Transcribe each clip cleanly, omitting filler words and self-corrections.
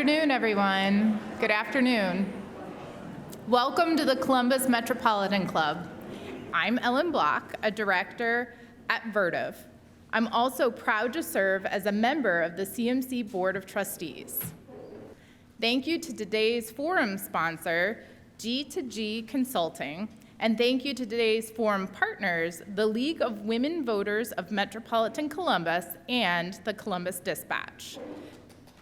afternoon, everyone. Good afternoon. Welcome to the Columbus Metropolitan Club. I'm Ellen Block, a director at Freedhoff. I'm also proud to serve as a member of the CMC Board of Trustees. Thank you to today's forum sponsor, G2G Consulting, and thank you to today's forum partners, the League of Women Voters of Metropolitan Columbus and the Columbus Dispatch.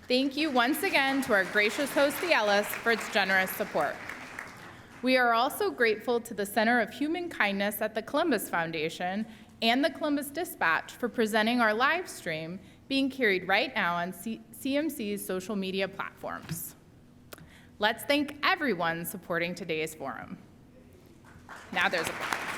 Thank you once again to our gracious host, the Ellis, for its generous support. We are also grateful to the Center of Human Kindness at the Columbus Foundation and the Columbus Dispatch for presenting our live stream being carried right now on CMC's social media platforms. Let's thank everyone supporting today's forum. Now there's applause.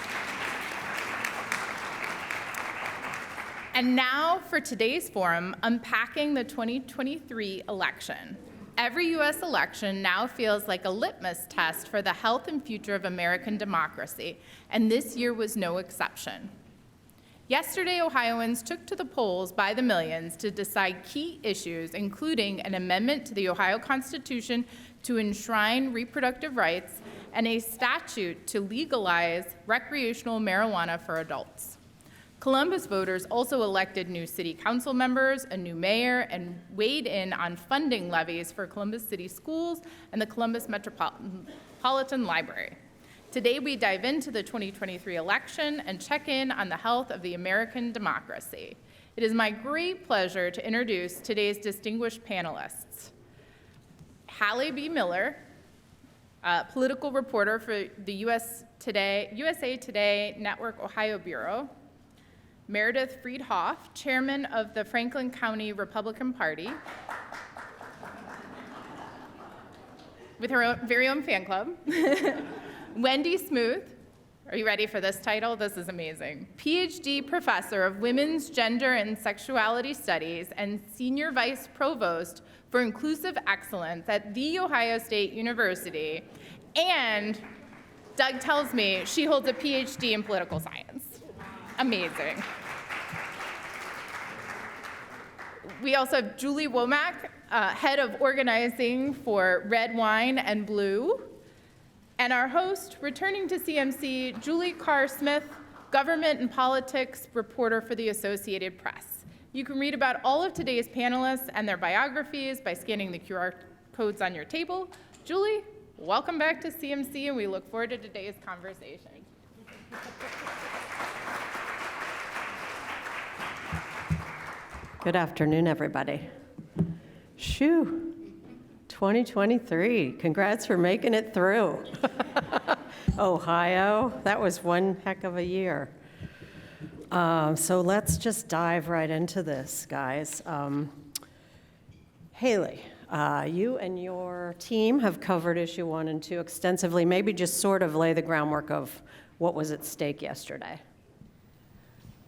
And now for today's forum, Unpacking the 2023 election. Every U.S. election now feels like a litmus test for the health and future of American democracy, and this year was no exception. Yesterday, Ohioans took to the polls by the millions to decide key issues, including an amendment to the Ohio Constitution to enshrine reproductive rights and a statute to legalize recreational marijuana for adults. Columbus voters also elected new city council members, a new mayor, and weighed in on funding levies for Columbus City Schools and the Columbus Metropolitan Library. Today, we dive into the 2023 election and check in on the health of the American democracy. It is my great pleasure to introduce today's distinguished panelists. BeMiller, political reporter for the USA Today Network Ohio Bureau. Meredith Freedhoff, chairman of the Franklin County Republican Party, with her very own fan club. Wendy Smyth, are you ready for this title? This is amazing. Ph.D. professor of women's gender and sexuality studies and senior vice provost for inclusive excellence at The Ohio State University. And Doug tells me she holds a Ph.D. in political science. Amazing. We also have Julie Womack, head of organizing for Red Wine and Blue. And our host, returning to CMC, Julie Carr Smyth, government and politics reporter for the Associated Press. You can read about all of today's panelists and their biographies by scanning the QR codes on your table. Julie, welcome back to CMC, and we look forward to today's conversation. Good afternoon, everybody. Shoo, 2023. Congrats for making it through. Ohio, that was one heck of a year. So let's just dive right into this, guys. Haley, you and your team have covered issue 1 and 2 extensively. Maybe just sort of lay the groundwork of what was at stake yesterday.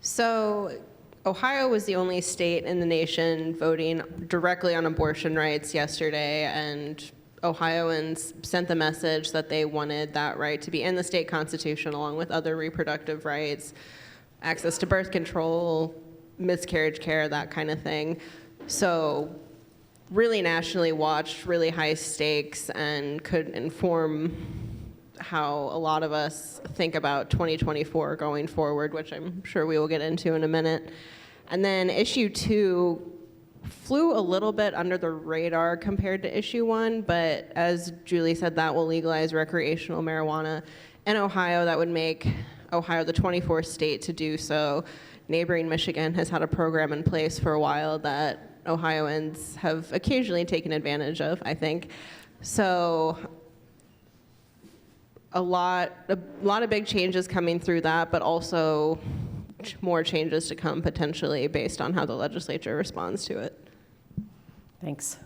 So Ohio was the only state in the nation voting directly on abortion rights yesterday, and Ohioans sent the message that they wanted that right to be in the state constitution along with other reproductive rights, access to birth control, miscarriage care, that kind of thing. So really nationally watched, really high stakes, and could inform how a lot of us think about 2024 going forward, which I'm sure we will get into in a minute. And then issue 2 flew a little bit under the radar compared to issue 1, but as Julie said, that will legalize recreational marijuana in Ohio. That would make Ohio the 24th state to do so. Neighboring Michigan has had a program in place for a while that Ohioans have occasionally taken advantage of, I think. So a lot of big changes coming through that, but also more changes to come potentially based on how the legislature responds to it. Thanks.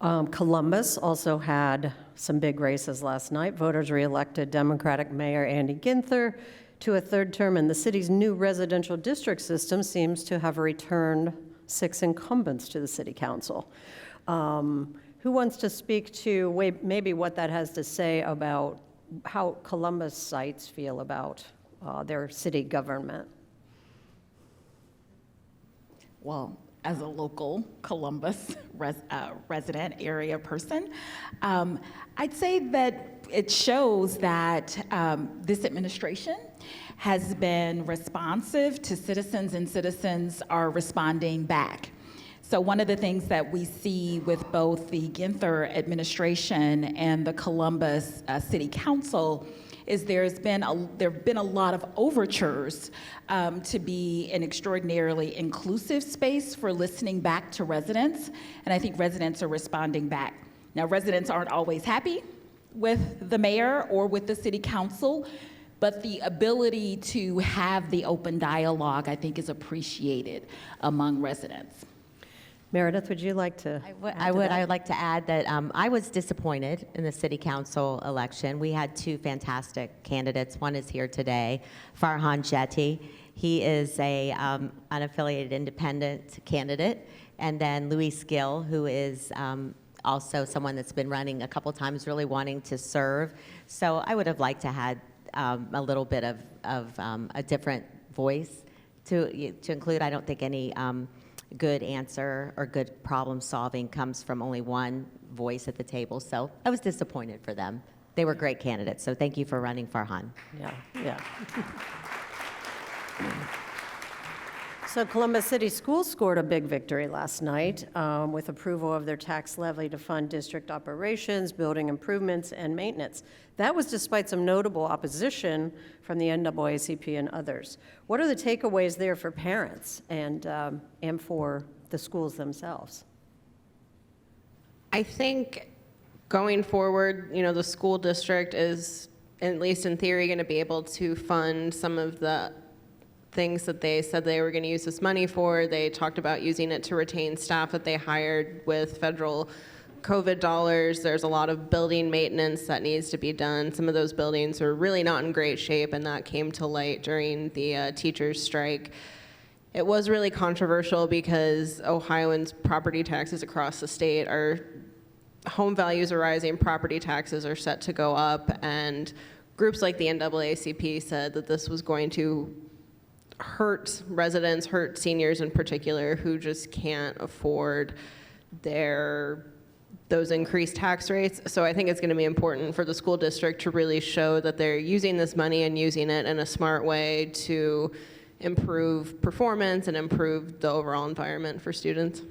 Columbus also had some big races last night. Voters reelected Democratic Mayor Andy Ginther to a 3rd term, and the city's new residential district system seems to have returned 6 incumbents to the city council. Who wants to speak to maybe what that has to say about how Columbus-ites feel about their city government? Well, as a local Columbus resident, area person. I'd say that it shows that this administration has been responsive to citizens, and citizens are responding back. So one of the things that we see with both the Ginther administration and the Columbus City Council is there have been a lot of overtures to be an extraordinarily inclusive space for listening back to residents, and I think residents are responding back. Now, residents aren't always happy with the mayor or with the city council, but the ability to have the open dialogue, I think, is appreciated among residents. Meredith, would you like to? I would like to add that I was disappointed in the city council election. We had two fantastic candidates. One is here today, Farhan Jetty. He is a unaffiliated independent candidate. And then Luis Gill, who is also someone that's been running a couple times, really wanting to serve. So I would have liked to had a little bit of a different voice to include. I don't think any good answer or good problem solving comes from only one voice at the table. So I was disappointed for them. They were great candidates. So thank you for running, Farhan. Yeah. So Columbus City Schools scored a big victory last night with approval of their tax levy to fund district operations, building improvements, and maintenance. That was despite some notable opposition from the NAACP and others. What are the takeaways there for parents and for the schools themselves? I think going forward, the school district is, at least in theory, going to be able to fund some of the things that they said they were going to use this money for. They talked about using it to retain staff that they hired with federal COVID dollars. There's a lot of building maintenance that needs to be done. Some of those buildings are really not in great shape, and that came to light during the teachers' strike. It was really controversial because Ohioans' property taxes across the state home values are rising, property taxes are set to go up, and groups like the NAACP said that this was going to hurt residents, hurt seniors in particular, who just can't afford those increased tax rates. So I think it's going to be important for the school district to really show that they're using this money and using it in a smart way to improve performance and improve the overall environment for students.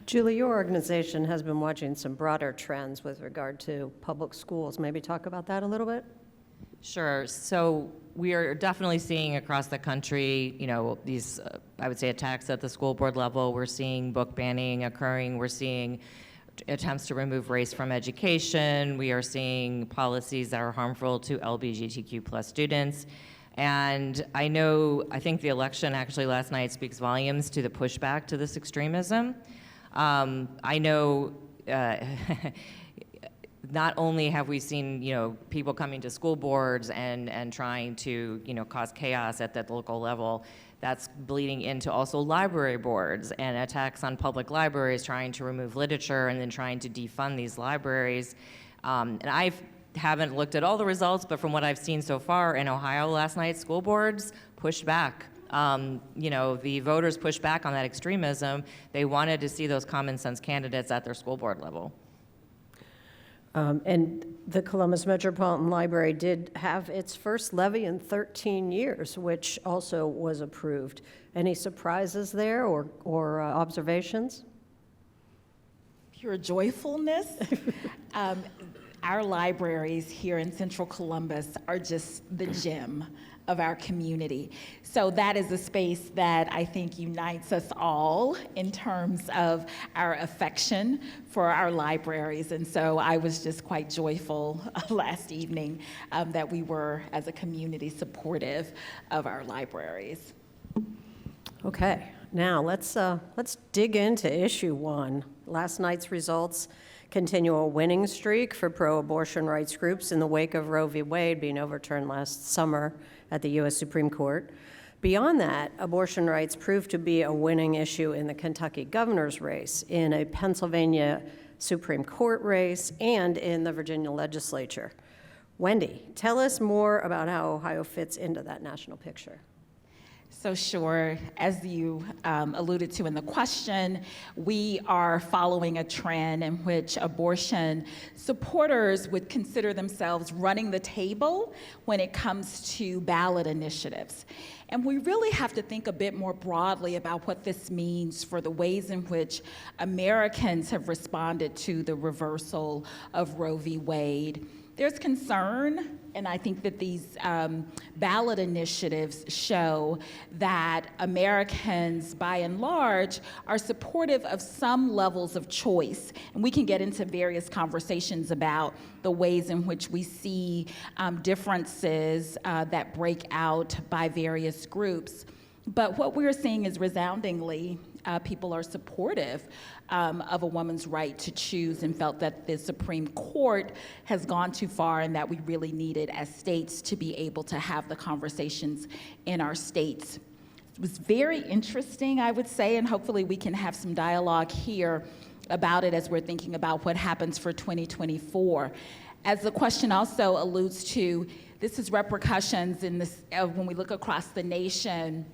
Julie, your organization has been watching some broader trends with regard to public schools. Maybe talk about that a little bit? Sure. So we are definitely seeing across the country, these, I would say, attacks at the school board level. We're seeing book banning occurring. We're seeing attempts to remove race from education. We are seeing policies that are harmful to LGBTQ+ students. And I think the election actually last night speaks volumes to the pushback to this extremism. I know not only have we seen, people coming to school boards and trying to, cause chaos at that local level, that's bleeding into also library boards and attacks on public libraries, trying to remove literature and then trying to defund these libraries. And I haven't looked at all the results, but from what I've seen so far in Ohio last night, school boards pushed back. The voters pushed back on that extremism. They wanted to see those common sense candidates at their school board level. And the Columbus Metropolitan Library did have its first levy in 13 years, which also was approved. Any surprises there or observations? Pure joyfulness. Our libraries here in Central Columbus are just the gem of our community. So that is a space that I think unites us all in terms of our affection for our libraries. And so I was just quite joyful last evening that we were, as a community, supportive of our libraries. Okay, now let's dig into issue one. Last night's results continue a winning streak for pro-abortion rights groups in the wake of Roe v. Wade being overturned last summer at the U.S. Supreme Court. Beyond that, abortion rights proved to be a winning issue in the Kentucky governor's race, in a Pennsylvania Supreme Court race, and in the Virginia legislature. Wendy, tell us more about how Ohio fits into that national picture. So sure, as you alluded to in the question, we are following a trend in which abortion supporters would consider themselves running the table when it comes to ballot initiatives. And we really have to think a bit more broadly about what this means for the ways in which Americans have responded to the reversal of Roe v. Wade. There's concern, and I think that these ballot initiatives show that Americans, by and large, are supportive of some levels of choice. And we can get into various conversations about the ways in which we see differences that break out by various groups. But what we're seeing is resoundingly, people are supportive of a woman's right to choose and felt that the Supreme Court has gone too far and that we really needed as states to be able to have the conversations in our states. It was very interesting, I would say, and hopefully we can have some dialogue here about it as we're thinking about what happens for 2024. As the question also alludes to, this is repercussions in this, when we look across the nation,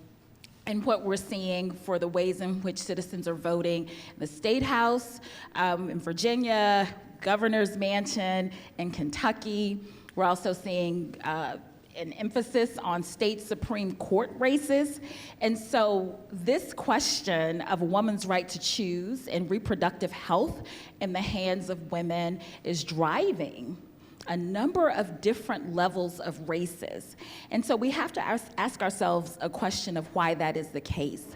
and what we're seeing for the ways in which citizens are voting in the State House, in Virginia, Governor's Mansion, in Kentucky. We're also seeing an emphasis on state Supreme Court races. And so this question of a woman's right to choose and reproductive health in the hands of women is driving a number of different levels of races. And so we have to ask ourselves a question of why that is the case.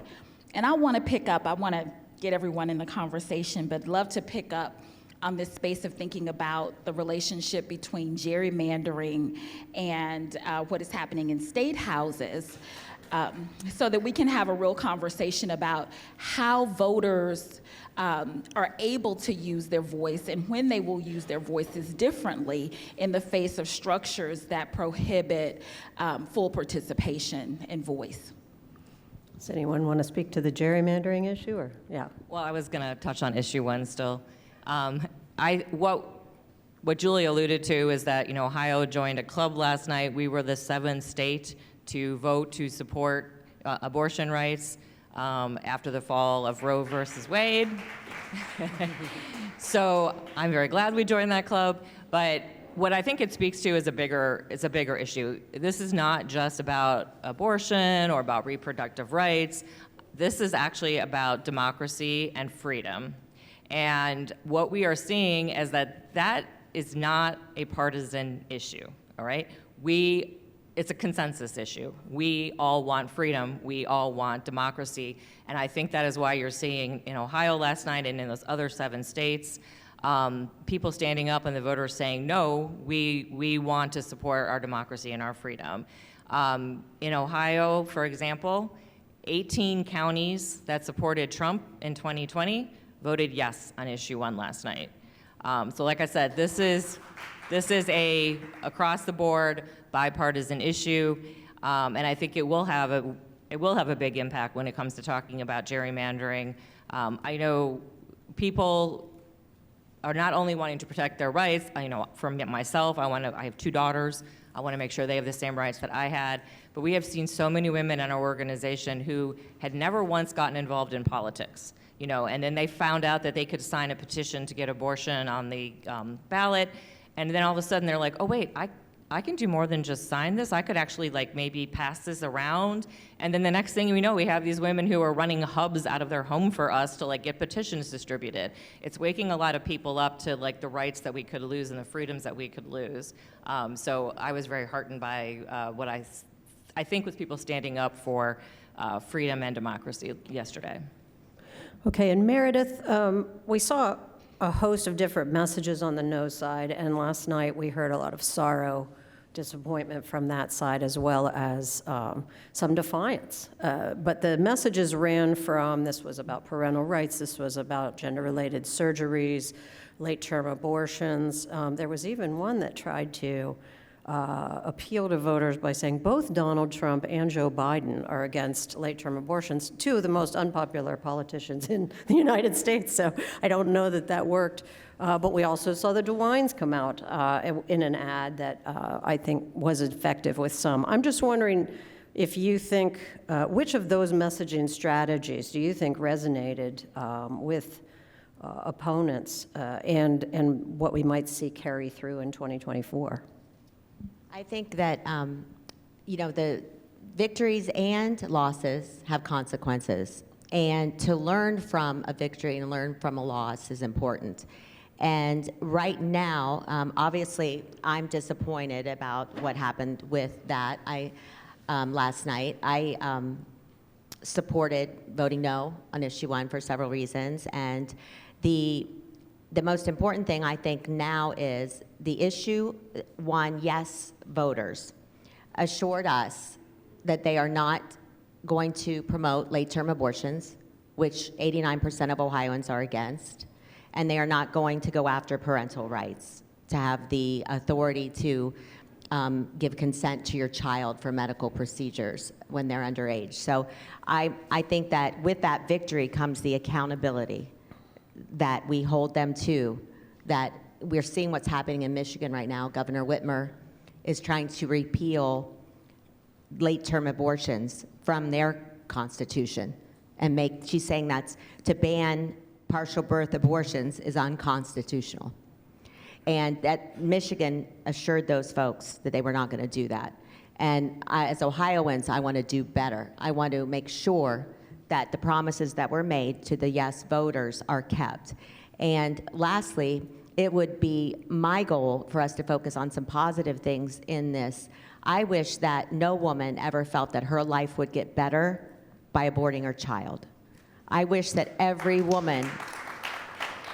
And I want to get everyone in the conversation, but love to pick up on this space of thinking about the relationship between gerrymandering and what is happening in state houses, so that we can have a real conversation about how voters are able to use their voice and when they will use their voices differently in the face of structures that prohibit full participation and voice. Does anyone want to speak to the gerrymandering issue, or, yeah? Well, I was going to touch on issue one still. What Julie alluded to is that, Ohio joined a club last night. We were the 7th state to vote to support abortion rights after the fall of Roe versus Wade. So I'm very glad we joined that club. But what I think it speaks to is a bigger issue. This is not just about abortion or about reproductive rights. This is actually about democracy and freedom. And what we are seeing is that is not a partisan issue, all right? It's a consensus issue. We all want freedom. We all want democracy. And I think that is why you're seeing in Ohio last night and in those other 7 states, people standing up and the voters saying, no, we want to support our democracy and our freedom. In Ohio, for example, 18 counties that supported Trump in 2020 voted yes on issue 1 last night. So like I said, this is a across the board bipartisan issue, and I think it will have a big impact when it comes to talking about gerrymandering. I know people are not only wanting to protect their rights. From myself, I have 2 daughters. I want to make sure they have the same rights that I had. But we have seen so many women in our organization who had never once gotten involved in politics. And then they found out that they could sign a petition to get abortion on the ballot, and then all of a sudden they're like, oh wait, I can do more than just sign this. I could actually maybe pass this around. And then the next thing we know, we have these women who are running hubs out of their home for us to get petitions distributed. It's waking a lot of people up to the rights that we could lose and the freedoms that we could lose. So I was very heartened by what I think was people standing up for freedom and democracy yesterday. Okay, and Meredith, we saw a host of different messages on the no side, and last night we heard a lot of sorrow, disappointment from that side, as well as some defiance. But the messages ran from, this was about parental rights, this was about gender-related surgeries, late-term abortions. There was even one that tried to appeal to voters by saying both Donald Trump and Joe Biden are against late-term abortions, 2 of the most unpopular politicians in the United States. So I don't know that worked. But we also saw the DeWines come out in an ad that I think was effective with some. I'm just wondering, if you think, which of those messaging strategies do you think resonated with opponents and what we might see carry through in 2024? I think that, the victories and losses have consequences. And to learn from a victory and learn from a loss is important. And right now, obviously, I'm disappointed about what happened with that. Last night, I supported voting no on issue 1 for several reasons. And the most important thing, I think, now is the issue 1 yes voters assured us that they are not going to promote late-term abortions, which 89% of Ohioans are against, and they are not going to go after parental rights, to have the authority to give consent to your child for medical procedures when they're underage. So I think that with that victory comes the accountability that we hold them to, that we're seeing what's happening in Michigan right now. Governor Whitmer is trying to repeal late-term abortions from their constitution and she's saying that's to ban partial birth abortions is unconstitutional. And that Michigan assured those folks that they were not going to do that. And as Ohioans, I want to do better. I want to make sure that the promises that were made to the yes voters are kept. And lastly, it would be my goal for us to focus on some positive things in this. I wish that no woman ever felt that her life would get better by aborting her child. I wish that every woman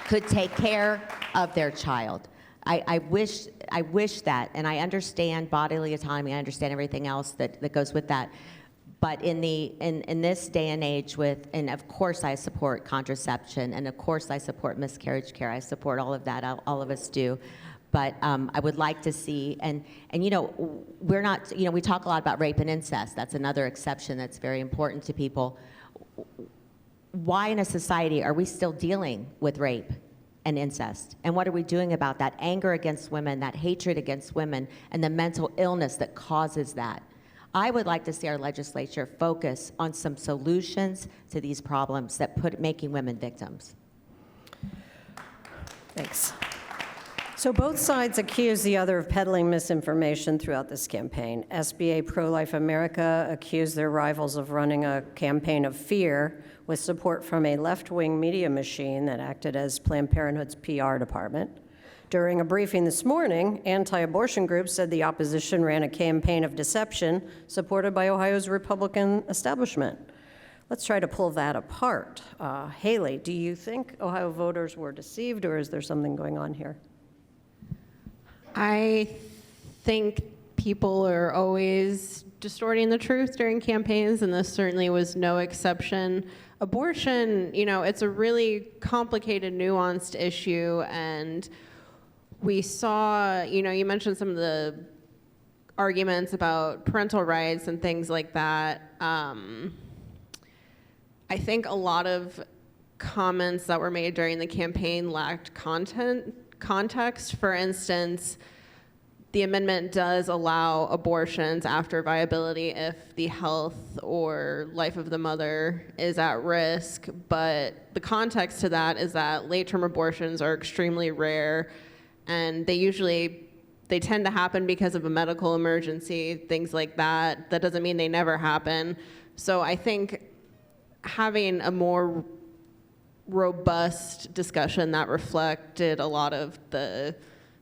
could take care of their child. I wish that, and I understand bodily autonomy, I understand everything else that goes with that. But in this day and age and of course I support contraception, and of course I support miscarriage care, I support all of that, all of us do. But I would like to see, and we're not, we talk a lot about rape and incest. That's another exception that's very important to people. Why in a society are we still dealing with rape and incest? And what are we doing about that anger against women, that hatred against women, and the mental illness that causes that? I would like to see our legislature focus on some solutions to these problems that making women victims. Thanks. So both sides accuse the other of peddling misinformation throughout this campaign. SBA Pro-Life America accused their rivals of running a campaign of fear with support from a left-wing media machine that acted as Planned Parenthood's PR department. During a briefing this morning, anti-abortion groups said the opposition ran a campaign of deception supported by Ohio's Republican establishment. Let's try to pull that apart. Haley, do you think Ohio voters were deceived, or is there something going on here? I think people are always distorting the truth during campaigns, and this certainly was no exception. Abortion, it's a really complicated, nuanced issue, and we saw, you mentioned some of the arguments about parental rights and things like that. I think a lot of comments that were made during the campaign lacked context. For instance, the amendment does allow abortions after viability if the health or life of the mother is at risk, but the context to that is that late-term abortions are extremely rare, and they tend to happen because of a medical emergency, things like that. That doesn't mean they never happen. So I think having a more robust discussion that reflected a lot of the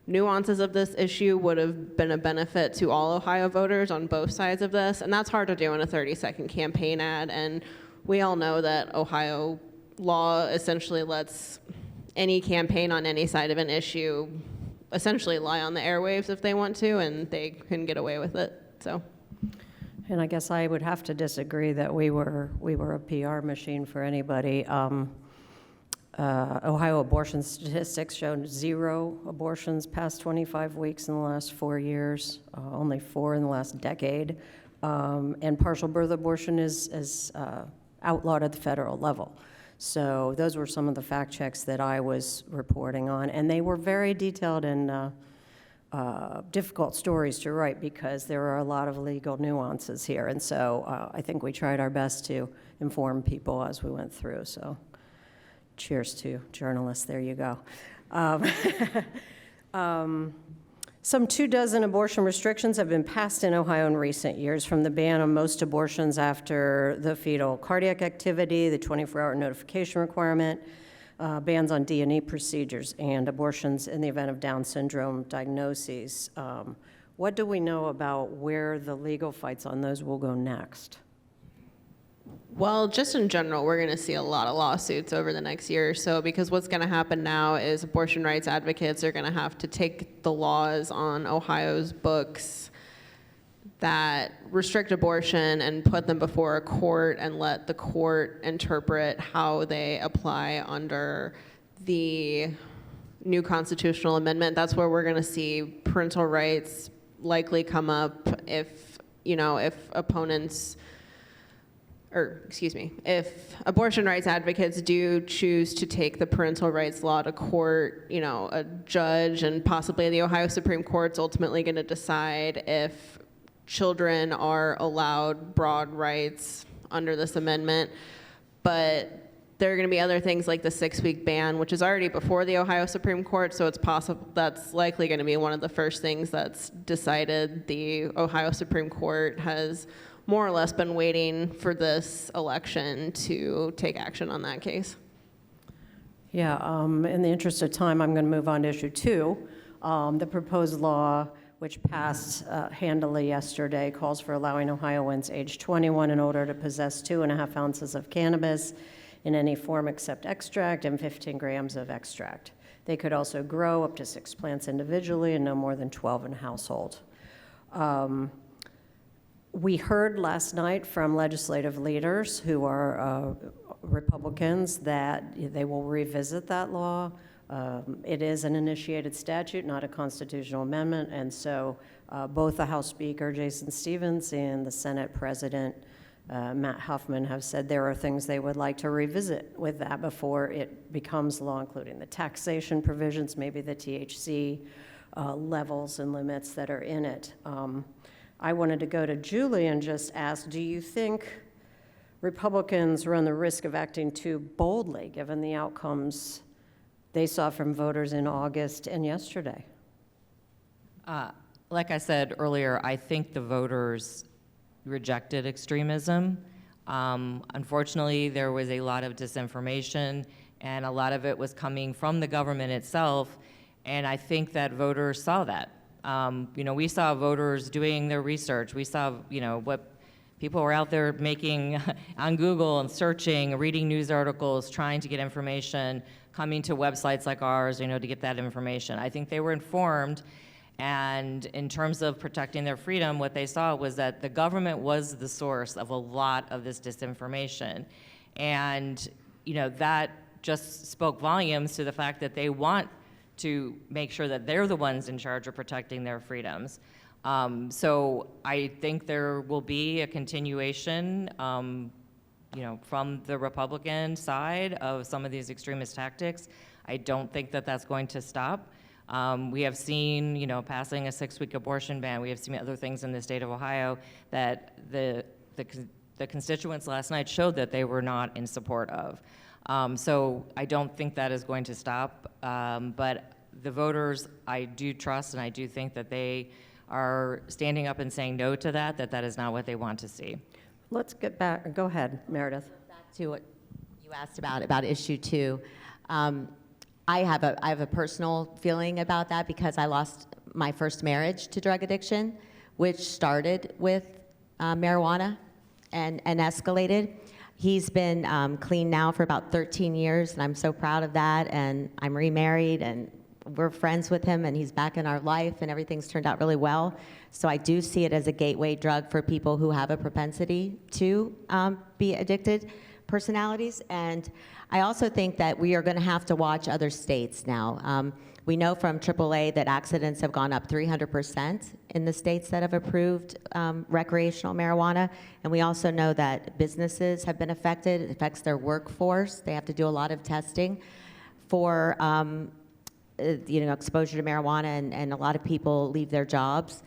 nuances of this issue would have been a benefit to all Ohio voters on both sides of this, and that's hard to do in a 30-second campaign ad, and we all know that Ohio law essentially lets any campaign on any side of an issue essentially lie on the airwaves if they want to, and they can get away with it, so. And I guess I would have to disagree that we were a PR machine for anybody. Ohio abortion statistics showed 0 abortions past 25 weeks in the last 4 years, only 4 in the last decade. And partial birth abortion is outlawed at the federal level. So those were some of the fact checks that I was reporting on, and they were very detailed in difficult stories to write because there are a lot of legal nuances here. And so I think we tried our best to inform people as we went through. So cheers to journalists. There you go. Some 24 abortion restrictions have been passed in Ohio in recent years, from the ban on most abortions after the fetal cardiac activity, the 24-hour notification requirement, bans on D&E procedures, and abortions in the event of Down syndrome diagnoses. What do we know about where the legal fights on those will go next? Well, just in general, we're going to see a lot of lawsuits over the next year or so, because what's going to happen now is abortion rights advocates are going to have to take the laws on Ohio's books that restrict abortion and put them before a court and let the court interpret how they apply under the new constitutional amendment. That's where we're going to see parental rights likely come up if if abortion rights advocates do choose to take the parental rights law to court, a judge and possibly the Ohio Supreme Court's ultimately going to decide if children are allowed broad rights under this amendment. But there are going to be other things like the 6-week ban, which is already before the Ohio Supreme Court, so it's possible that's likely going to be one of the first things that's decided. The Ohio Supreme Court has more or less been waiting for this election to take action on that case. Yeah, in the interest of time, I'm going to move on to issue 2. The proposed law, which passed handily yesterday, calls for allowing Ohioans aged 21 and older to possess 2.5 ounces of cannabis in any form except extract and 15 grams of extract. They could also grow up to 6 plants individually and no more than 12 in a household. We heard last night from legislative leaders who are Republicans that they will revisit that law. It is an initiated statute, not a constitutional amendment, and so both the House Speaker, Jason Stevens, and the Senate President, Matt Huffman, have said there are things they would like to revisit with that before it becomes law, including the taxation provisions, maybe the THC levels and limits that are in it. I wanted to go to Julie and just ask, do you think Republicans run the risk of acting too boldly given the outcomes they saw from voters in August and yesterday? Like I said earlier, I think the voters rejected extremism. Unfortunately, there was a lot of disinformation, and a lot of it was coming from the government itself, and I think that voters saw that. We saw voters doing their research. We saw, what people were out there making on Google and searching, reading news articles, trying to get information, coming to websites like ours, to get that information. I think they were informed, and in terms of protecting their freedom, what they saw was that the government was the source of a lot of this disinformation. And, that just spoke volumes to the fact that they want to make sure that they're the ones in charge of protecting their freedoms. So I think there will be a continuation, from the Republican side of some of these extremist tactics. I don't think that that's going to stop. We have seen, passing a 6-week abortion ban. We have seen other things in the state of Ohio that the constituents last night showed that they were not in support of. So I don't think that is going to stop, but the voters, I do trust, and I do think that they are standing up and saying no to that is not what they want to see. Let's get back, go ahead, Meredith. Back to what you asked about issue 2. I have a personal feeling about that because I lost my first marriage to drug addiction, which started with marijuana and escalated. He's been clean now for about 13 years, and I'm so proud of that, and I'm remarried, and we're friends with him, and he's back in our life, and everything's turned out really well. So I do see it as a gateway drug for people who have a propensity to be addicted personalities. And I also think that we are going to have to watch other states now. We know from AAA that accidents have gone up 300% in the states that have approved recreational marijuana. And we also know that businesses have been affected. It affects their workforce. They have to do a lot of testing for exposure to marijuana, and a lot of people leave their jobs.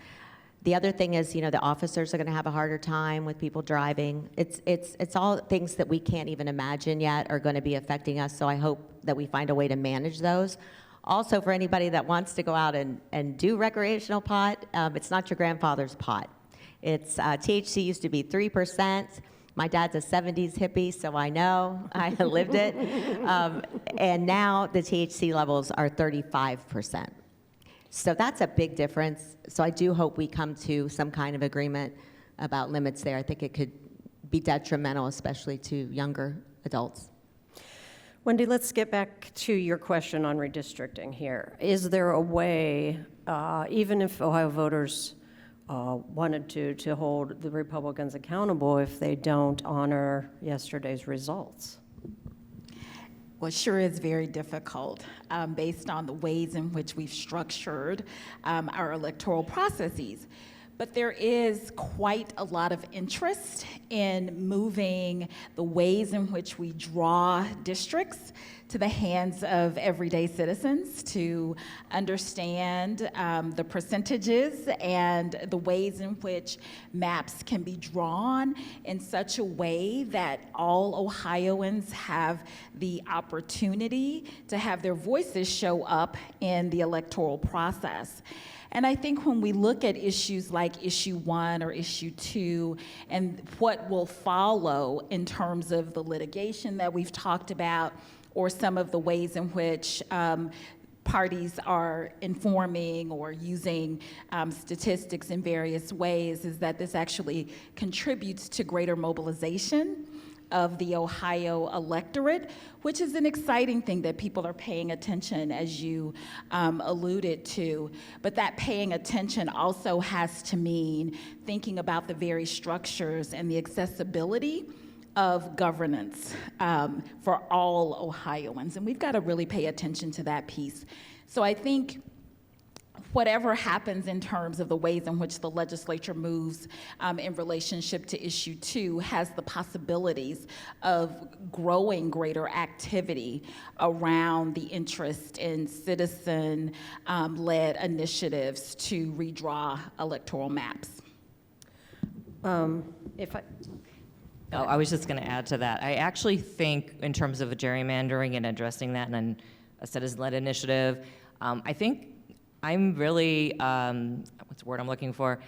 The other thing is, the officers are going to have a harder time with people driving. It's all things that we can't even imagine yet are going to be affecting us, so I hope that we find a way to manage those. Also, for anybody that wants to go out and do recreational pot, it's not your grandfather's pot. It's THC used to be 3%. My dad's a 70s hippie, so I know. I lived it. And now the THC levels are 35%. So that's a big difference. So I do hope we come to some kind of agreement about limits there. I think it could be detrimental, especially to younger adults. Wendy, let's get back to your question on redistricting here. Is there a way, even if Ohio voters wanted to hold the Republicans accountable if they don't honor yesterday's results? Well, it sure is very difficult based on the ways in which we've structured our electoral processes. But there is quite a lot of interest in moving the ways in which we draw districts to the hands of everyday citizens to understand the percentages and the ways in which maps can be drawn in such a way that all Ohioans have the opportunity to have their voices show up in the electoral process. And I think when we look at issues like issue 1 or issue 2 and what will follow in terms of the litigation that we've talked about, or some of the ways in which parties are informing or using statistics in various ways, is that this actually contributes to greater mobilization of the Ohio electorate, which is an exciting thing that people are paying attention, as you alluded to. But that paying attention also has to mean thinking about the very structures and the accessibility of governance for all Ohioans. And we've got to really pay attention to that piece. So I think whatever happens in terms of the ways in which the legislature moves in relationship to issue 2 has the possibilities of growing greater activity around the interest in citizen-led initiatives to redraw electoral maps. I was just going to add to that. I actually think in terms of gerrymandering and addressing that and a citizen-led initiative, I think I'm really, what's the word I'm looking for?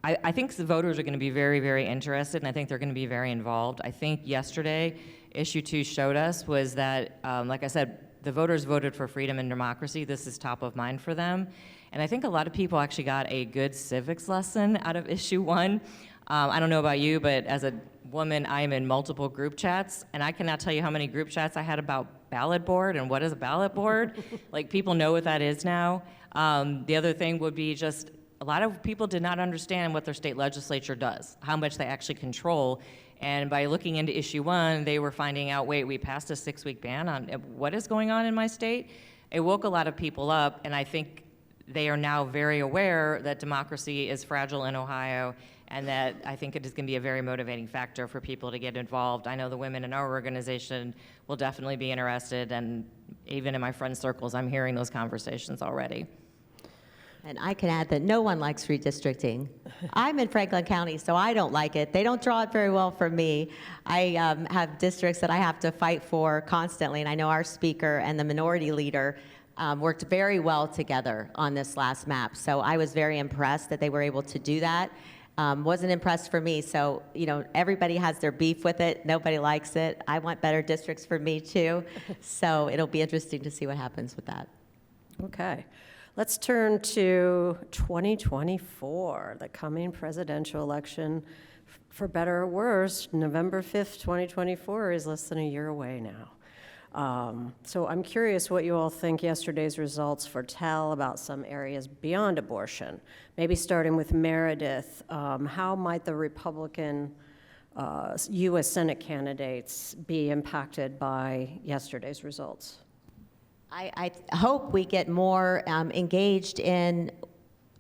I think the voters are going to be very, very interested, and I think they're going to be very involved. I think yesterday, issue 2 showed us was that, like I said, the voters voted for freedom and democracy. This is top of mind for them. And I think a lot of people actually got a good civics lesson out of issue 1. I don't know about you, but as a woman, I am in multiple group chats, and I cannot tell you how many group chats I had about ballot board and what is a ballot board. Like, people know what that is now. The other thing would be just a lot of people did not understand what their state legislature does, how much they actually control. And by looking into issue 1, they were finding out, wait, we passed a 6-week ban on what is going on in my state. It woke a lot of people up, and I think they are now very aware that democracy is fragile in Ohio, and that I think it is going to be a very motivating factor for people to get involved. I know the women in our organization will definitely be interested, and even in my friend circles, I'm hearing those conversations already. And I can add that no one likes redistricting. I'm in Franklin County, so I don't like it. They don't draw it very well for me. I have districts that I have to fight for constantly, and I know our speaker and the minority leader worked very well together on this last map. So I was very impressed that they were able to do that. Wasn't impressed for me. So, everybody has their beef with it. Nobody likes it. I want better districts for me too. So it'll be interesting to see what happens with that. Okay. Let's turn to 2024, the coming presidential election. For better or worse, November 5th, 2024 is less than a year away now. So I'm curious what you all think yesterday's results foretell about some areas beyond abortion. Maybe starting with Meredith, how might the Republican U.S. Senate candidates be impacted by yesterday's results? I hope we get more engaged in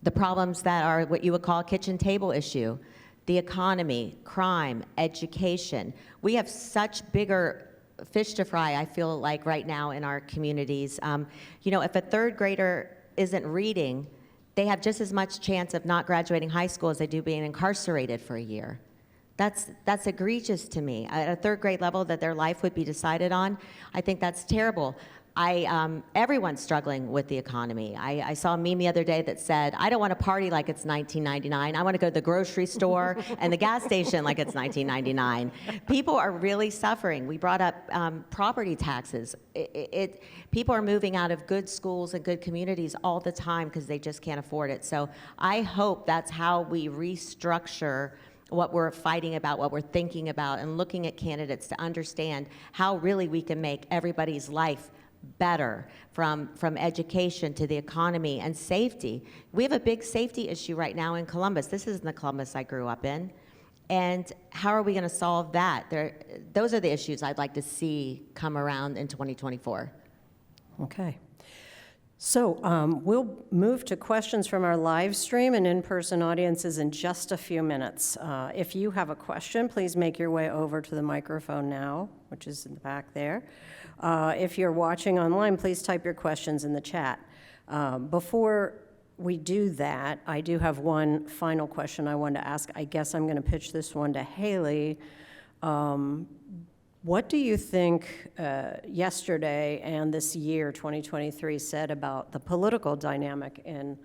the problems that are what you would call a kitchen table issue, the economy, crime, education. We have such bigger fish to fry, I feel like, right now in our communities. If a third grader isn't reading, they have just as much chance of not graduating high school as they do being incarcerated for a year. That's egregious to me. At a third grade level that their life would be decided on, I think that's terrible. Everyone's struggling with the economy. I saw a meme the other day that said, I don't want to party like it's 1999. I want to go to the grocery store and the gas station like it's 1999. People are really suffering. We brought up property taxes. People are moving out of good schools and good communities all the time because they just can't afford it. So I hope that's how we restructure what we're fighting about, what we're thinking about, and looking at candidates to understand how really we can make everybody's life better, from education to the economy and safety. We have a big safety issue right now in Columbus. This isn't the Columbus I grew up in. And how are we going to solve that? Those are the issues I'd like to see come around in 2024. Okay. So we'll move to questions from our live stream and in-person audiences in just a few minutes. If you have a question, please make your way over to the microphone now, which is in the back there. If you're watching online, please type your questions in the chat. Before we do that, I do have one final question I wanted to ask. I guess I'm going to pitch this one to Haley. What do you think yesterday and this year, 2023, said about the political dynamic in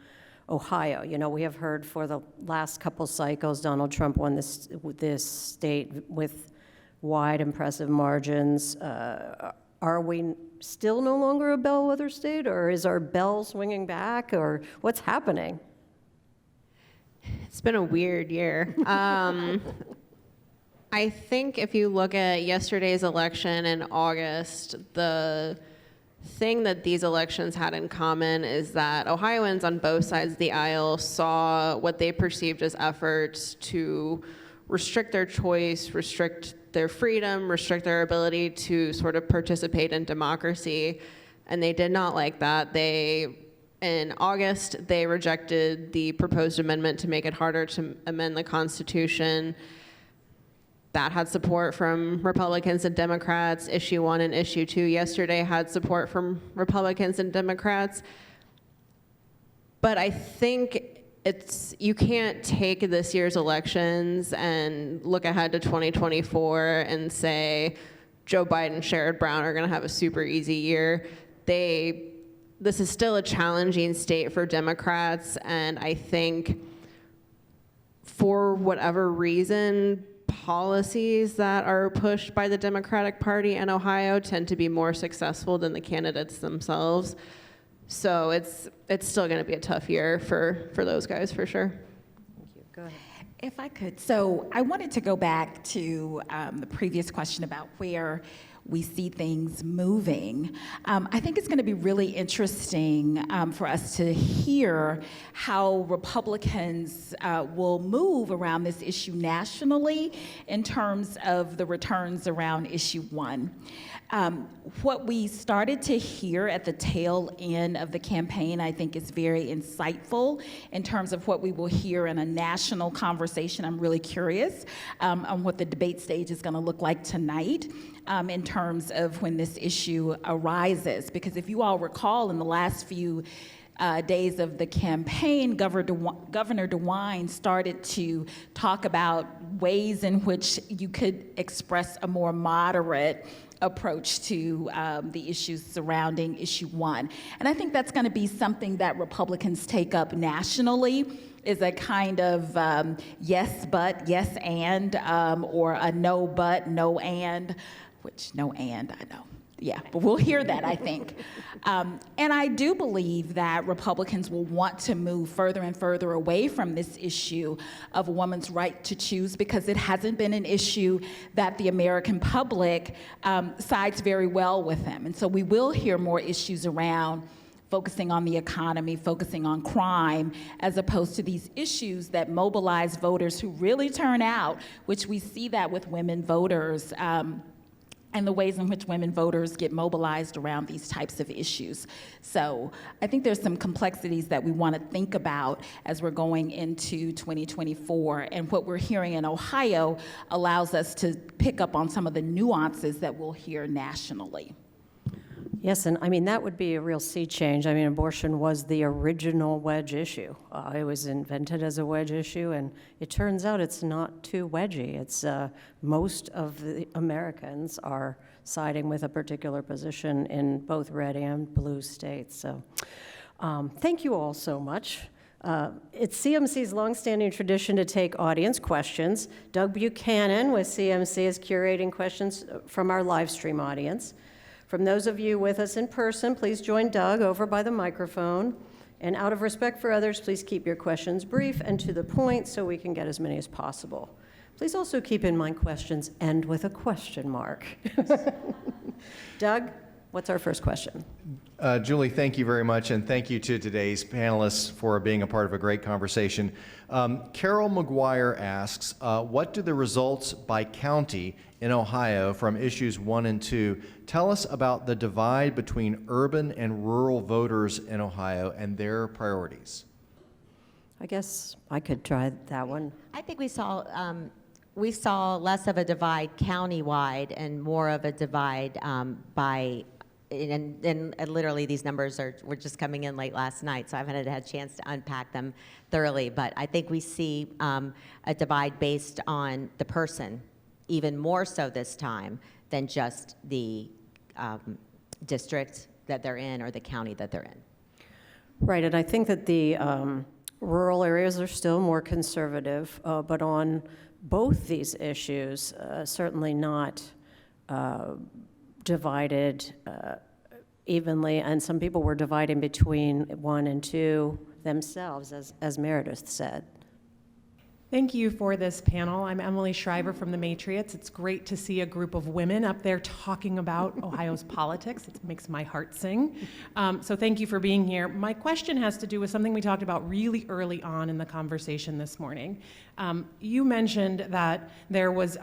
Ohio? We have heard for the last couple cycles, Donald Trump won this state with wide, impressive margins. Are we still no longer a bellwether state, or is our bell swinging back, or what's happening? It's been a weird year. I think if you look at yesterday's election in August, the thing that these elections had in common is that Ohioans on both sides of the aisle saw what they perceived as efforts to restrict their choice, restrict their freedom, restrict their ability to sort of participate in democracy, and they did not like that. In August, they rejected the proposed amendment to make it harder to amend the Constitution. That had support from Republicans and Democrats. Issue 1 and Issue 2 yesterday had support from Republicans and Democrats. But I think you can't take this year's elections and look ahead to 2024 and say Joe Biden and Sherrod Brown are going to have a super easy year. This is still a challenging state for Democrats, and I think for whatever reason, policies that are pushed by the Democratic Party in Ohio tend to be more successful than the candidates themselves. So it's still going to be a tough year for those guys, for sure. Thank you. Go ahead. If I could, so I wanted to go back to the previous question about where we see things moving. I think it's going to be really interesting for us to hear how Republicans will move around this issue nationally in terms of the returns around Issue 1. What we started to hear at the tail end of the campaign, I think, is very insightful in terms of what we will hear in a national conversation. I'm really curious on what the debate stage is going to look like tonight in terms of when this issue arises. Because if you all recall, in the last few days of the campaign, Governor DeWine started to talk about ways in which you could express a more moderate approach to the issues surrounding Issue 1. And I think that's going to be something that Republicans take up nationally, is a kind of yes but, yes and, or a no but, no and, which no and, I know. Yeah, but we'll hear that, I think. And I do believe that Republicans will want to move further and further away from this issue of a woman's right to choose, because it hasn't been an issue that the American public sides very well with them. And so we will hear more issues around focusing on the economy, focusing on crime, as opposed to these issues that mobilize voters who really turn out, which we see that with women voters. and the ways in which women voters get mobilized around these types of issues. So I think there's some complexities that we want to think about as we're going into 2024, and what we're hearing in Ohio allows us to pick up on some of the nuances that we'll hear nationally. Yes, and I mean, that would be a real sea change. I mean, abortion was the original wedge issue. It was invented as a wedge issue, and it turns out it's not too wedgy. It's most of the Americans are siding with a particular position in both red and blue states. So thank you all so much. It's CMC's longstanding tradition to take audience questions. Doug Buchanan with CMC is curating questions from our live stream audience. From those of you with us in person, please join Doug over by the microphone. And out of respect for others, please keep your questions brief and to the point so we can get as many as possible. Please also keep in mind questions end with a question mark. Doug, what's our first question? Julie, thank you very much, and thank you to today's panelists for being a part of a great conversation. Carol McGuire asks, what do the results by county in Ohio from issues 1 and 2 tell us about the divide between urban and rural voters in Ohio and their priorities? I guess I could try that one. I think we saw less of a divide countywide and more of a divide by. And literally these numbers were just coming in late last night, so I haven't had a chance to unpack them thoroughly. But I think we see a divide based on the person, even more so this time than just the district that they're in or the county that they're in. Right, and I think that the rural areas are still more conservative, but on both these issues, certainly not divided evenly, and some people were dividing between 1 and 2 themselves, as Meredith said. Thank you for this panel. I'm Emily Shriver from the Matriots. It's great to see a group of women up there talking about Ohio's politics. It makes my heart sing. So thank you for being here. My question has to do with something we talked about really early on in the conversation this morning. You mentioned that there was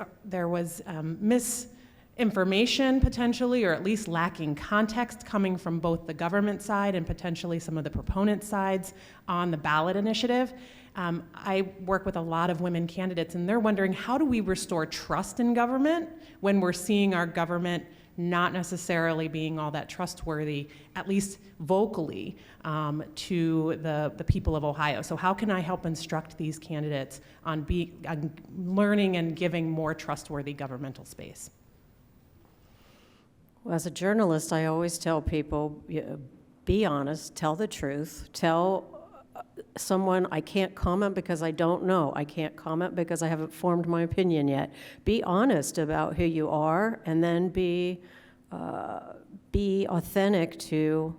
misinformation potentially, or at least lacking context coming from both the government side and potentially some of the proponent sides on the ballot initiative. I work with a lot of women candidates, and they're wondering, how do we restore trust in government when we're seeing our government not necessarily being all that trustworthy, at least vocally, to the people of Ohio? So how can I help instruct these candidates on learning and giving more trustworthy governmental space? Well, as a journalist, I always tell people, be honest, tell the truth, tell someone, I can't comment because I don't know. I can't comment because I haven't formed my opinion yet. Be honest about who you are, and then be authentic to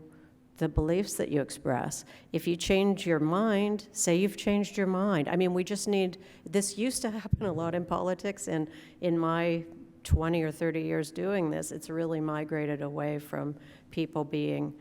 the beliefs that you express. If you change your mind, say you've changed your mind. I mean, we just need, this used to happen a lot in politics, and in my 20 or 30 years doing this, it's really migrated away from people being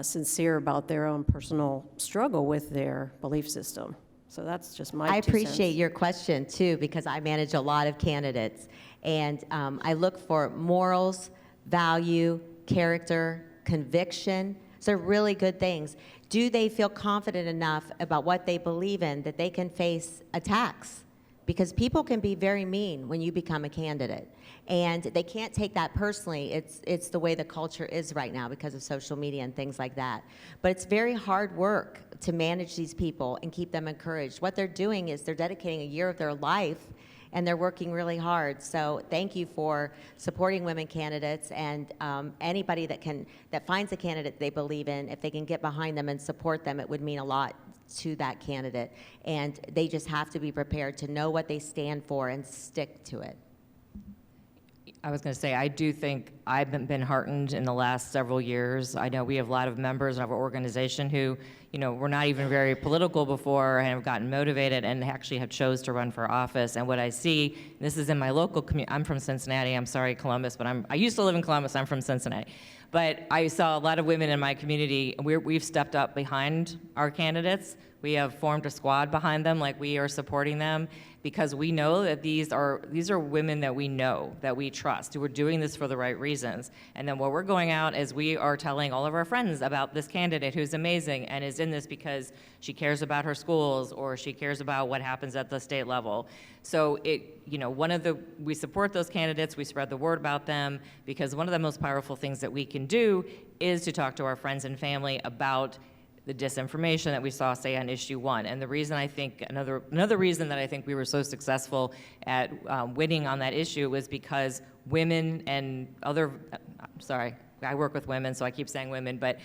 sincere about their own personal struggle with their belief system. So that's just my 2 cents. I appreciate your question too, because I manage a lot of candidates, and I look for morals, value, character, conviction. So really good things. Do they feel confident enough about what they believe in that they can face attacks? Because people can be very mean when you become a candidate, and they can't take that personally. It's the way the culture is right now because of social media and things like that. But it's very hard work to manage these people and keep them encouraged. What they're doing is they're dedicating a year of their life, and they're working really hard. So thank you for supporting women candidates, and anybody that finds a candidate they believe in, if they can get behind them and support them, it would mean a lot to that candidate. And they just have to be prepared to know what they stand for and stick to it. I was going to say, I do think I've been heartened in the last several years. I know we have a lot of members of our organization who, were not even very political before and have gotten motivated and actually have chose to run for office. And what I see, this is in my local community, I'm from Cincinnati, I'm sorry, Columbus, but I used to live in Columbus, I'm from Cincinnati. But I saw a lot of women in my community, we've stepped up behind our candidates. We have formed a squad behind them, like we are supporting them, because we know that these are women that we know, that we trust, who are doing this for the right reasons. And then what we're going out is we are telling all of our friends about this candidate who's amazing and is in this because she cares about her schools or she cares about what happens at the state level. So we support those candidates, we spread the word about them, because one of the most powerful things that we can do is to talk to our friends and family about the disinformation that we saw, say, on issue 1. And the reason I think, another reason that I think we were so successful at winning on that issue was because women and I work with women, so I keep saying women, but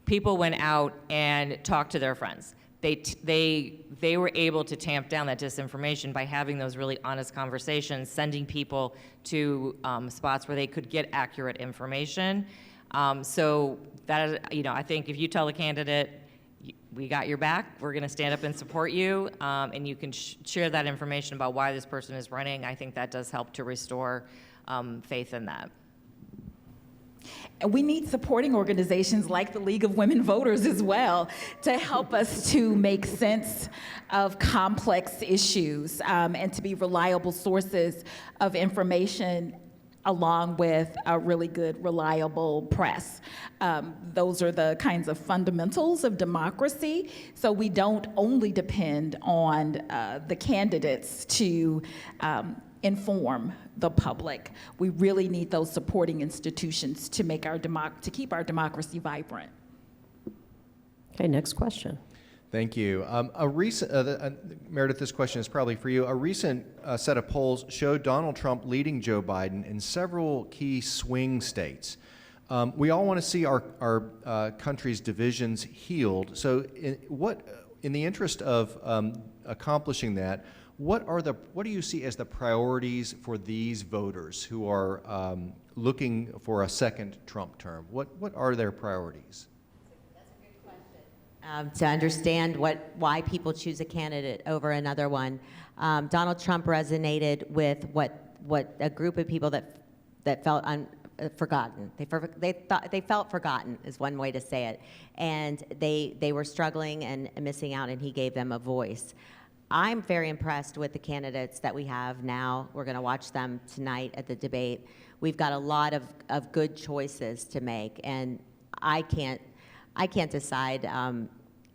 people went out and talked to their friends. They were able to tamp down that disinformation by having those really honest conversations, sending people to spots where they could get accurate information. So that, I think if you tell a candidate, we got your back, we're going to stand up and support you, and you can share that information about why this person is running, I think that does help to restore faith in that. And we need supporting organizations like the League of Women Voters as well to help us to make sense of complex issues and to be reliable sources of information along with a really good, reliable press. Those are the kinds of fundamentals of democracy. So we don't only depend on the candidates to inform the public. We really need those supporting institutions to make to keep our democracy vibrant. Okay, next question. Thank you. Meredith, this question is probably for you. A recent set of polls showed Donald Trump leading Joe Biden in several key swing states. We all want to see our country's divisions healed. So in the interest of accomplishing that, what do you see as the priorities for these voters who are looking for a second Trump term? What are their priorities? To understand why people choose a candidate over another one. Donald Trump resonated with what a group of people that felt forgotten. They felt forgotten is one way to say it, and they were struggling and missing out, and he gave them a voice. I'm very impressed with the candidates that we have now. We're going to watch them tonight at the debate. We've got a lot of good choices to make, and I can't decide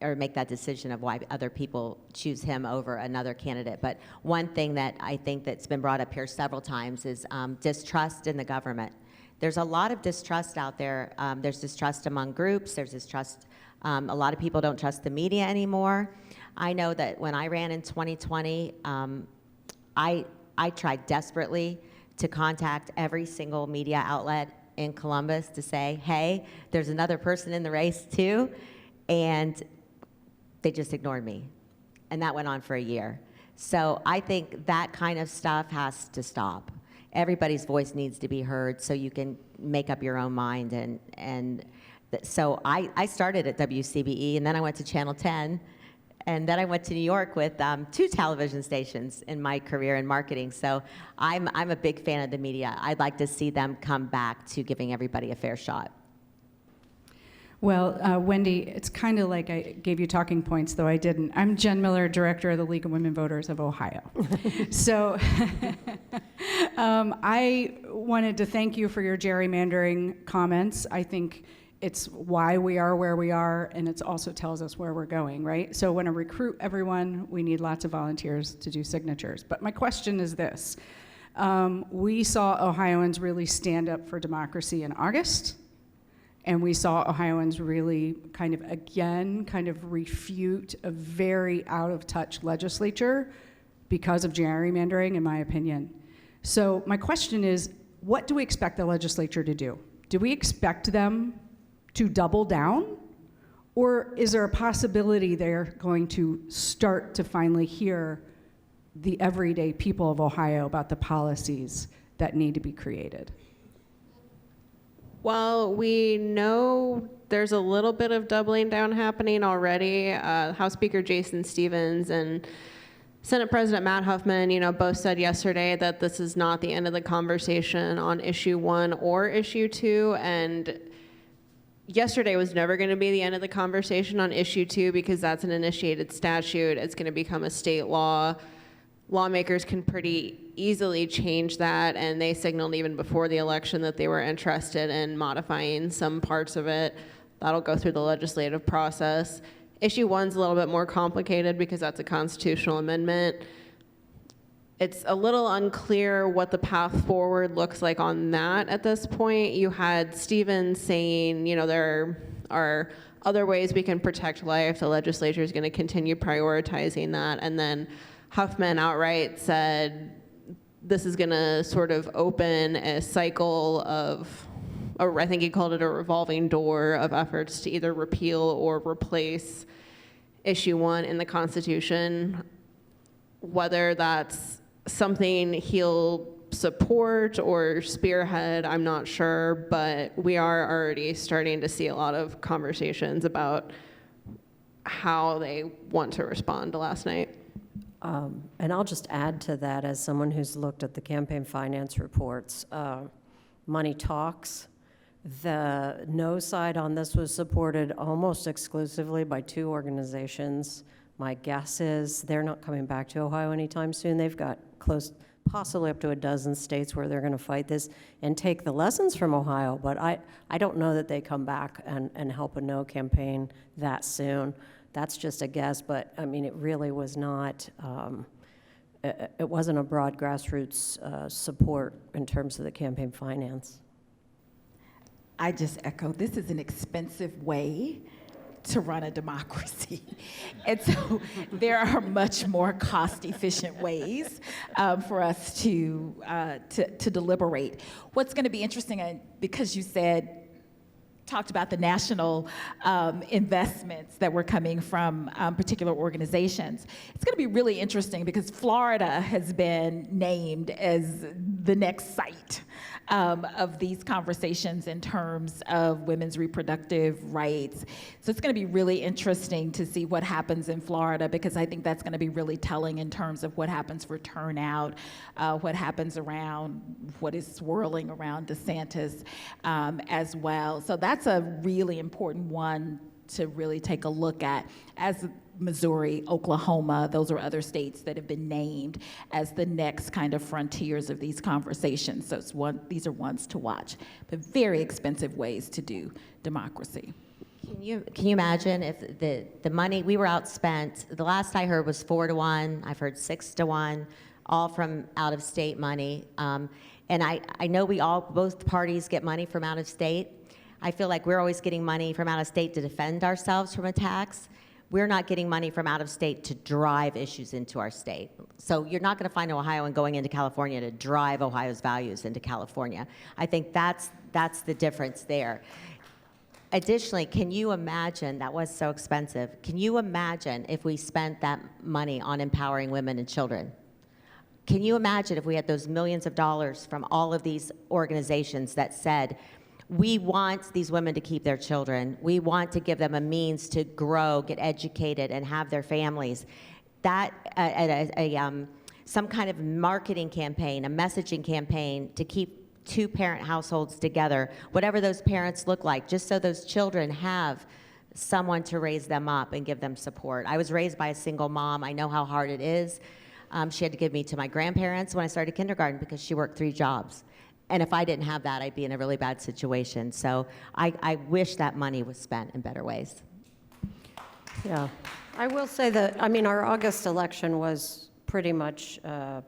or make that decision of why other people choose him over another candidate. But one thing that I think that's been brought up here several times is distrust in the government. There's a lot of distrust out there. There's distrust among groups. There's distrust. A lot of people don't trust the media anymore. I know that when I ran in 2020, I tried desperately to contact every single media outlet in Columbus to say, hey, there's another person in the race too, and they just ignored me. And that went on for a year. So I think that kind of stuff has to stop. Everybody's voice needs to be heard so you can make up your own mind. So I started at WCBE, and then I went to Channel 10, and then I went to New York with 2 television stations in my career in marketing. So I'm a big fan of the media. I'd like to see them come back to giving everybody a fair shot. Well, Wendy, it's kind of like I gave you talking points, though I didn't. I'm Jen Miller, Director of the League of Women Voters of Ohio. So I wanted to thank you for your gerrymandering comments. I think it's why we are where we are, and it also tells us where we're going, right? So when I recruit everyone, we need lots of volunteers to do signatures. But my question is this. We saw Ohioans really stand up for democracy in August. And we saw Ohioans really kind of refute a very out-of-touch legislature because of gerrymandering, in my opinion. So my question is, what do we expect the legislature to do? Do we expect them to double down? Or is there a possibility they're going to start to finally hear the everyday people of Ohio about the policies that need to be created? Well, we know there's a little bit of doubling down happening already. House Speaker Jason Stevens and Senate President Matt Huffman, both said yesterday that this is not the end of the conversation on issue 1 or issue 2, and yesterday was never going to be the end of the conversation on issue 2 because that's an initiated statute. It's going to become a state law. Lawmakers can pretty easily change that, and they signaled even before the election that they were interested in modifying some parts of it. That'll go through the legislative process. Issue 1's a little bit more complicated because that's a constitutional amendment. It's a little unclear what the path forward looks like on that at this point. You had Stevens saying, there are other ways we can protect life. The legislature is going to continue prioritizing that. And then Huffman outright said this is going to sort of open a cycle of, or I think he called it a revolving door of efforts to either repeal or replace issue 1 in the Constitution. Whether that's something he'll support or spearhead, I'm not sure, but we are already starting to see a lot of conversations about how they want to respond to last night. And I'll just add to that, as someone who's looked at the campaign finance reports, money talks. The no side on this was supported almost exclusively by 2 organizations. My guess is they're not coming back to Ohio anytime soon. They've got possibly up to a dozen states where they're going to fight this and take the lessons from Ohio, but I don't know that they come back and help a no campaign that soon. That's just a guess, but I mean, it really was not, it wasn't a broad grassroots support in terms of the campaign finance. I just echo, this is an expensive way to run a democracy. And so there are much more cost-efficient ways for us to deliberate. What's going to be interesting, because you talked about the national investments that were coming from particular organizations. It's going to be really interesting because Florida has been named as the next site of these conversations in terms of women's reproductive rights. So it's going to be really interesting to see what happens in Florida, because I think that's going to be really telling in terms of what happens for turnout, what happens around what is swirling around DeSantis as well. So that's a really important one to really take a look at. As Missouri, Oklahoma, those are other states that have been named as the next kind of frontiers of these conversations. So these are ones to watch, but very expensive ways to do democracy. Can you imagine if the money, we were outspent, the last I heard was 4 to 1, I've heard 6 to 1, all from out-of-state money. And I know both parties get money from out of state. I feel like we're always getting money from out of state to defend ourselves from attacks. We're not getting money from out of state to drive issues into our state. So you're not going to find an Ohioan going into California to drive Ohio's values into California. I think that's the difference there. Additionally, can you imagine, that was so expensive, can you imagine if we spent that money on empowering women and children? Can you imagine if we had those millions of dollars from all of these organizations that said, we want these women to keep their children. We want to give them a means to grow, get educated, and have their families. That, some kind of marketing campaign, a messaging campaign to keep 2-parent households together, whatever those parents look like, just so those children have someone to raise them up and give them support. I was raised by a single mom. I know how hard it is. She had to give me to my grandparents when I started kindergarten because she worked 3 jobs. And if I didn't have that, I'd be in a really bad situation. So I wish that money was spent in better ways. Yeah, I will say that, our August election was pretty much the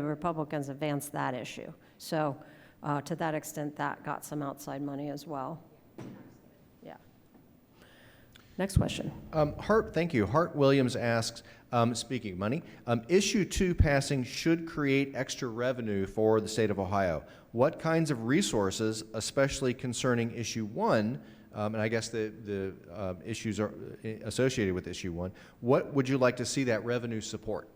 Republicans advanced that issue. So to that extent, that got some outside money as well. Yeah. Next question. Thank you. Hart Williams asks, speaking of money, issue 2 passing should create extra revenue for the state of Ohio. What kinds of resources, especially concerning issue 1, and I guess the issues are associated with issue 1, what would you like to see that revenue support?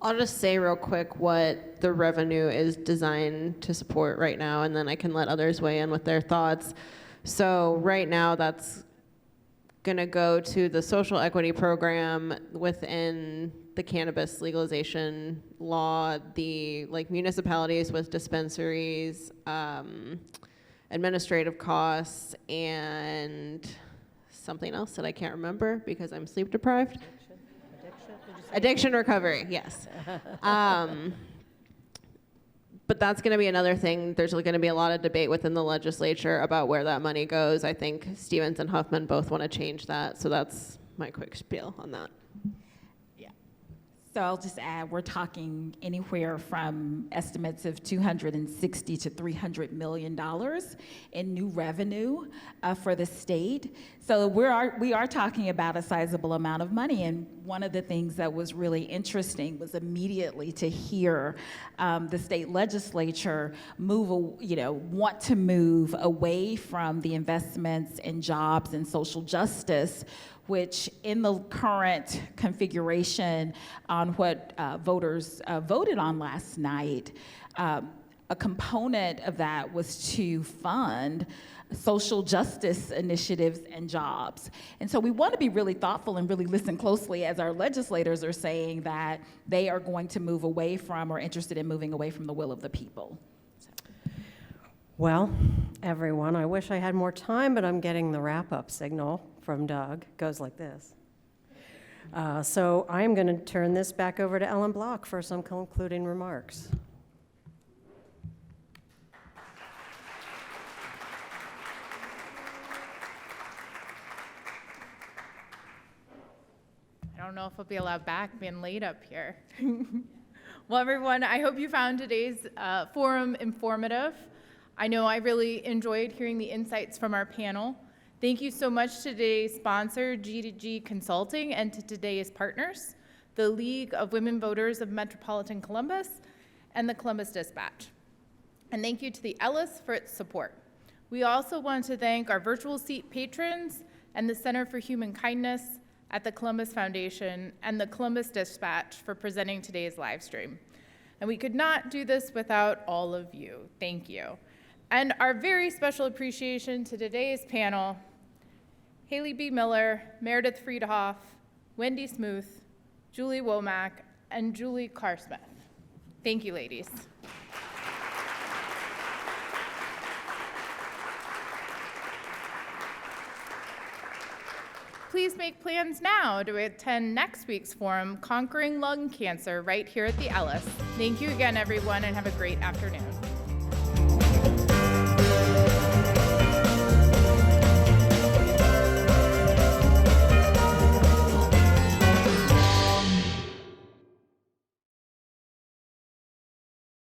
I'll just say real quick what the revenue is designed to support right now, and then I can let others weigh in with their thoughts. So right now, that's going to go to the social equity program within the cannabis legalization law, the municipalities with dispensaries, administrative costs, and something else that I can't remember because I'm sleep deprived. Addiction recovery, yes. But that's going to be another thing. There's going to be a lot of debate within the legislature about where that money goes. I think Stevens and Huffman both want to change that. So that's my quick spiel on that. So I'll just add, we're talking anywhere from estimates of $260 to $300 million in new revenue for the state. So we are talking about a sizable amount of money. And one of the things that was really interesting was immediately to hear the state legislature want to move away from the investments in jobs and social justice, which in the current configuration on what voters voted on last night, a component of that was to fund social justice initiatives and jobs. And so we want to be really thoughtful and really listen closely as our legislators are saying that they are going to move away from or interested in moving away from the will of the people. Well, everyone, I wish I had more time, but I'm getting the wrap-up signal from Doug. It goes like this. So I'm going to turn this back over to Ellen Block for some concluding remarks. I don't know if I'll be allowed back being late up here. Well, everyone, I hope you found today's forum informative. I know I really enjoyed hearing the insights from our panel. Thank you so much to today's sponsor, G2G Consulting, and to today's partners, the League of Women Voters of Metropolitan Columbus and the Columbus Dispatch. And thank you to the Ellis for its support. We also want to thank our virtual seat patrons and the Center for Human Kindness at the Columbus Foundation and the Columbus Dispatch for presenting today's live stream. And we could not do this without all of you. Thank you. And our very special appreciation to today's panel, Haley BeMiller, Meredith Freedhoff, Wendy Smyth, Julie Womack, and Julie Carr Smyth. Thank you, ladies. Please make plans now to attend next week's forum, Conquering Lung Cancer, right here at the Ellis. Thank you again, everyone, and have a great afternoon.